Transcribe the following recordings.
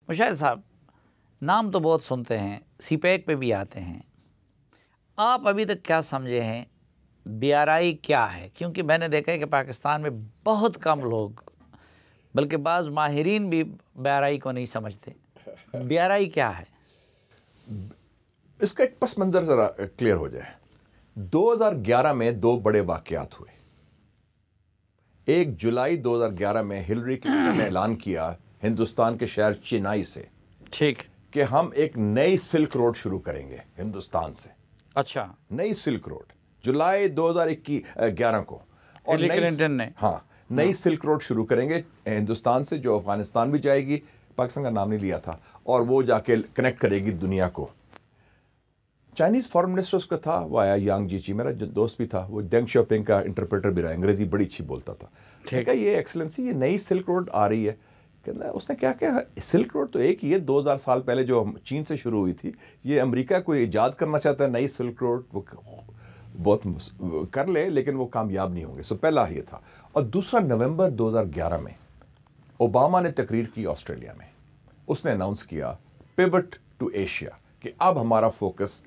मुशाहिद साहब, नाम तो बहुत सुनते हैं, सीपैक पे भी आते हैं, आप अभी तक क्या समझे हैं BRI क्या है? क्योंकि मैंने देखा है कि पाकिस्तान में बहुत कम लोग, बल्कि बाज़ माहिरीन भी BRI को नहीं समझते। BRI क्या है? इसका एक पस मंज़र ज़रा क्लियर हो जाए। 2011 में दो बड़े वाक़यात हुए। 1 जुलाई 2011 में हिलरी क्लिंटन ने ऐलान किया हिंदुस्तान के शहर चेन्नई से, ठीक, कि हम एक नई सिल्क रोड शुरू करेंगे हिंदुस्तान से। अच्छा, नई सिल्क रोड जुलाई 2011 को, और हिलरी क्लिंटन ने, हाँ, नई सिल्क रोड शुरू करेंगे हिंदुस्तान से, जो अफगानिस्तान भी जाएगी, पाकिस्तान का नाम नहीं लिया था, और वो जाके कनेक्ट करेगी दुनिया को। चाइनीज़ फॉरेन मिनिस्टर उसका था, वो आया, यांग जीची, मेरा जो दोस्त भी था, वो डेंग शॉपिंग का इंटरप्रेटर भी रहा, अंग्रेजी बड़ी अच्छी बोलता था। ठीक है, ये एक्सलेंसी, ये नई सिल्क रोड आ रही है। कहना उसने क्या क्या, सिल्क रोड तो एक ही है, 2000 साल पहले जो चीन से शुरू हुई थी, ये अमेरिका कोई ईजाद करना चाहता है नई सिल्क रोड, वो बहुत कर ले, लेकिन वो कामयाब नहीं होंगे। सो पहला ये था। और दूसरा, नवंबर 2011 में ओबामा ने तकरीर की ऑस्ट्रेलिया में, उसने अनाउंस किया पिवट टू एशिया, कि अब हमारा फोकस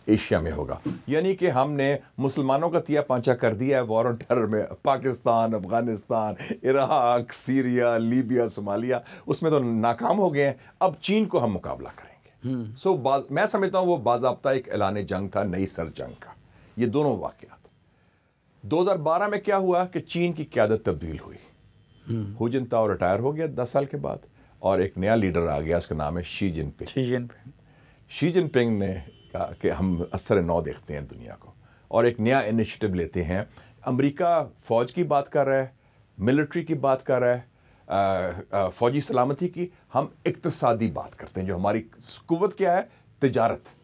एशिया में होगा। यानी कि हमने मुसलमानों का तिया पांचा कर दिया है वॉर ऑन टेरर में, Pakistan, Afghanistan, Iraq, Syria, Libya, Somalia, उसमें तो नाकाम हो गए हैं, अब चीन को हम मुकाबला करेंगे। सो मैं समझता हूं वो बाज़ाब्ता एक ऐलान जंग था, नई सर जंग का। ये दोनों वाक़यात। 2012 में क्या हुआ कि चीन की क़यादत तब्दील हुई, हु जिनताओ रिटायर हो गया 10 साल के बाद, और एक नया लीडर आ गया, उसका नाम है शी जिनपिंग। शी जिनपिंग ने कहा कि हम असर नौ देखते हैं दुनिया को, और एक नया इनिशिएटिव लेते हैं। अमेरिका फ़ौज की बात कर रहा है, मिलिट्री की बात कर रहा है, फ़ौजी सलामती की, हम इक्तिसादी बात करते हैं, जो हमारी कुव्वत क्या है, तिजारत।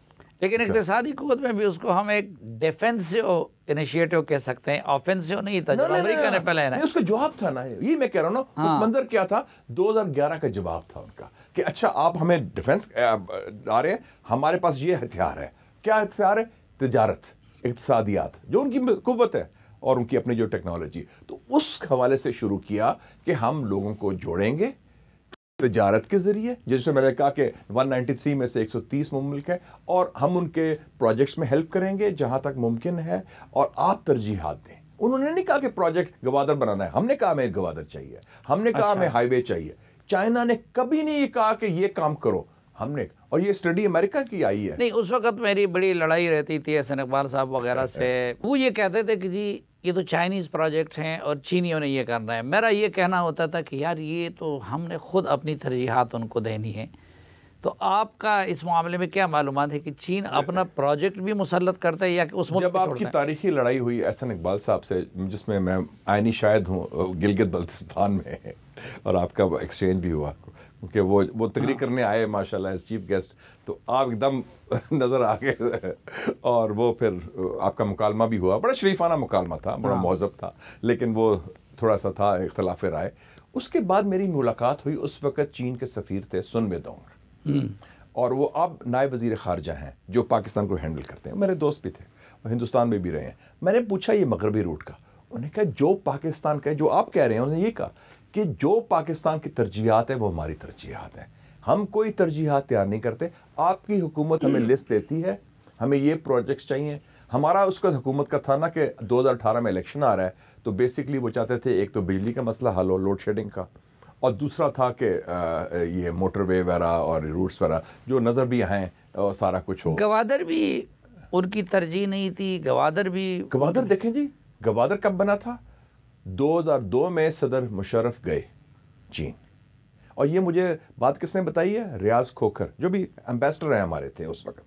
लेकिन इक्तिसादी कुव्वत में भी उसको हम एक डिफेंसिव इनिशिएटिव कह सकते हैं, ऑफेंसिव नहीं था, जो अमेरिका ने पहले ना। उसका जवाब था ना, ये मैं कह रहा हूँ ना। हाँ। उस मंजर क्या था, 2011 का जवाब था उनका, कि अच्छा आप हमें डिफेंस आ रहे हैं, हमारे पास ये हथियार है। क्या हथियार है? तिजारत, इक्तिसादियात, जो उनकी कुव्वत है, और उनकी अपनी जो टेक्नोलॉजी। तो उस हवाले से शुरू किया कि हम लोगों को जोड़ेंगे तिजारत के जरिए, जैसे मैंने कहा कि 193 में से 130 मुल्क है, और हम उनके प्रोजेक्ट्स में हेल्प करेंगे जहां तक मुमकिन है, और आप तरजीहात दें। उन्होंने नहीं कहा कि प्रोजेक्ट गवादर बनाना है, हमने कहा हमें गवादर चाहिए, हमने कहा हमें हाईवे चाहिए। चाइना ने कभी नहीं ये कहा कि ये काम करो, हमने, और ये स्टडी अमेरिका की आई है। नहीं, उस वक्त मेरी बड़ी लड़ाई रहती थी एहसन इकबाल साहब वगैरह से, वो ये कहते थे कि जी ये तो चाइनीज़ प्रोजेक्ट हैं और चीनियों ने ये करना है। मेरा ये कहना होता था कि यार ये तो हमने खुद अपनी तरजीहात उनको देनी है। तो आपका इस मामले में क्या मालूमात है कि चीन अपना प्रोजेक्ट भी मुसल्लत करता है या कि उस मुल्क जब आपकी तारीखी लड़ाई हुई एहसन इकबाल साहब से, जिसमें मैं आइनी शायद हूँ गिलगित बल्तिस्तान में, और आपका एक्सचेंज भी हुआ, क्योंकि वो तकरीर करने आए माशाल्लाह एज चीफ गेस्ट, तो आप एकदम नज़र आ गए, और वो फिर आपका मुकालमा भी हुआ, बड़ा शरीफाना मुकालमा था, बड़ा महज़ब था, लेकिन वो थोड़ा सा था इख्तलाफ राय। उसके बाद मेरी मुलाकात हुई, उस वक़्त चीन के सफ़ीर थे सुन वेदोंग, और वो अब नायब वज़ीर ख़ारजा हैं, जो पाकिस्तान को हैंडल करते हैं। मेरे दोस्त भी थे, वो हिंदुस्तान में भी रहे हैं। मैंने पूछा ये मगरबी रूट का, उन्होंने कहा जो पाकिस्तान का, जो आप कह रहे हैं, उन्होंने ये कहा कि जो पाकिस्तान की तरजीहात है वो हमारी तरजीहात है, हम कोई तरजीहात तैयार नहीं करते। आपकी हुकूमत हमें लिस्ट देती है, हमें ये प्रोजेक्ट्स चाहिए। हमारा उसका हुकूमत का था ना कि 2018 में इलेक्शन आ रहा है, तो बेसिकली वो चाहते थे एक तो बिजली का मसला हल हो, लोड शेडिंग का, और दूसरा था कि ये मोटरवे वगैरह और रूट्स वगैरह जो नज़र भी हैं, और सारा कुछ हो। गवादर भी उनकी तरजीह नहीं थी, गवादर देखें जी, गवादर कब बना था? 2002 में सदर मुशर्रफ गए चीन, और ये मुझे बात किसने बताई है? रियाज खोखर, जो भी एम्बेसडर हैं हमारे थे उस वक्त,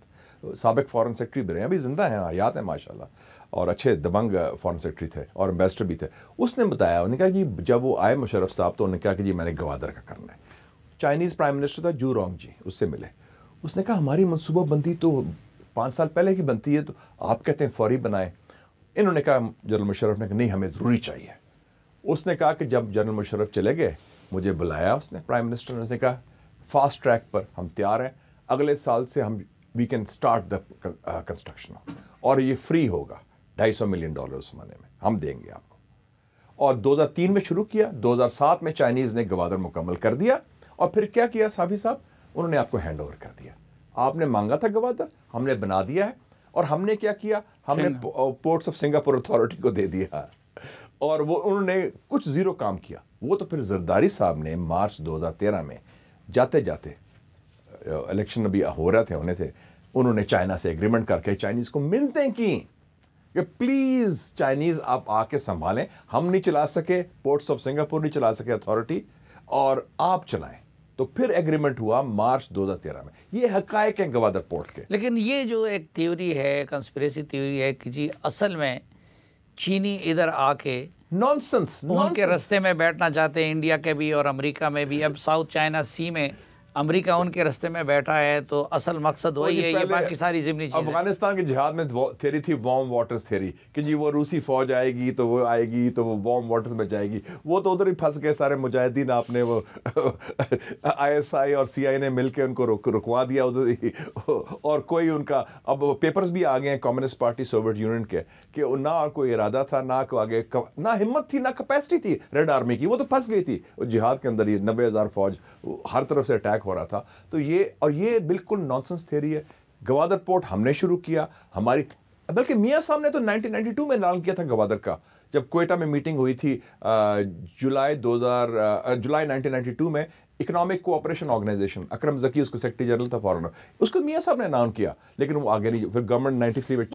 साबिक फॉरेन सेक्रेटरी भी रहे, अभी जिंदा हैं, हयात हैं माशाल्लाह, और अच्छे दबंग फॉरेन सेक्रेटरी थे और एम्बेसडर भी थे। उसने बताया, उन्होंने कहा कि जब वो आए मुशर्रफ साहब, तो उन्होंने कहा कि जी मैंने गवादर का करना है। चाइनीज़ प्राइम मिनिस्टर था जू रोंग जी, उससे मिले, उसने कहा हमारी मनसूबाबंदी तो 5 साल पहले की बनती है, तो आप कहते हैं फौरी बनाए। इन्होंने कहा, जनरल मुशर्रफ ने कहा नहीं हमें ज़रूरी चाहिए। उसने कहा कि जब जनरल मुशर्रफ चले गए, मुझे बुलाया उसने, प्राइम मिनिस्टर ने, उसने कहा फास्ट ट्रैक पर हम तैयार हैं, अगले साल से हम we can start the construction, और ये फ्री होगा, $250 मिलियन उस ज़माने में हम देंगे आपको। और 2003 में शुरू किया, 2007 में चाइनीज़ ने गवादर मुकम्मल कर दिया, और फिर क्या किया साफी साहब, उन्होंने आपको हैंड ओवर कर दिया। आपने मांगा था गवादर, हमने बना दिया है। और हमने क्या किया, हमने पोर्ट्स ऑफ सिंगापुर अथॉरिटी को दे दिया, और वो उन्होंने कुछ जीरो काम किया। वो तो फिर जरदारी साहब ने मार्च 2013 में जाते जाते, इलेक्शन अभी हो रहे थे, होने थे, उन्होंने चाइना से एग्रीमेंट करके चाइनीज को मिलते की कि प्लीज चाइनीज आप आके संभालें, हम नहीं चला सके, पोर्ट्स ऑफ सिंगापुर नहीं चला सके अथॉरिटी, और आप चलाएं। तो फिर एग्रीमेंट हुआ मार्च 2013 में। ये हकायक है गवादर पोर्ट के। लेकिन ये जो एक थ्योरी है, कंस्पिरेसी थ्योरी है कि जी असल में चीनी इधर आके नॉनसेंस, उनके रास्ते में बैठना चाहते हैं, इंडिया के भी और अमेरिका में भी। अब साउथ चाइना सी में अमेरिका उनके रास्ते में बैठा है, तो असल मकसद वही है, ये बाकी सारी जिमनी चीजें। अफगानिस्तान के जिहाद में थ्योरी थी वार्म वाटर्स थ्योरी, कि जी वो रूसी फौज आएगी तो वो आएगी तो वो वार्म वाटर्स में जाएगी। वो तो उधर ही फंस गए सारे मुजाहिदीन, आपने वो आईएसआई और सीआई ने मिलकर उनको रुकवा दिया उधर ही। और कोई उनका अब पेपर्स भी आ गए हैं कम्युनिस्ट पार्टी सोवियत यूनियन के, कि ना कोई इरादा था, ना को आगे ना हिम्मत थी, ना कैपेसिटी थी रेड आर्मी की। वो तो फंस गई थी जिहाद के अंदर ही, 90,000 फौज, हर तरफ से अटैक हो रहा था। तो ये बिल्कुल नॉनसेंस थ्योरी है। गवादर पोर्ट हमने शुरू किया, हमारी, बल्कि मियां साहब ने तो 1992 में ऐलान किया था गवादर का, जब क्वेटा में मीटिंग हुई थी जुलाई 1992 में। इकोनॉमिक कोऑपरेशन ऑर्गेनाइजेशन, अकरम जकी उसको सेक्रेटरी जनरल था फॉरेनर, उसको मियां साहब ने अनाउंस किया, लेकिन वो आगे नहीं, फिर गवर्नमेंट 93 में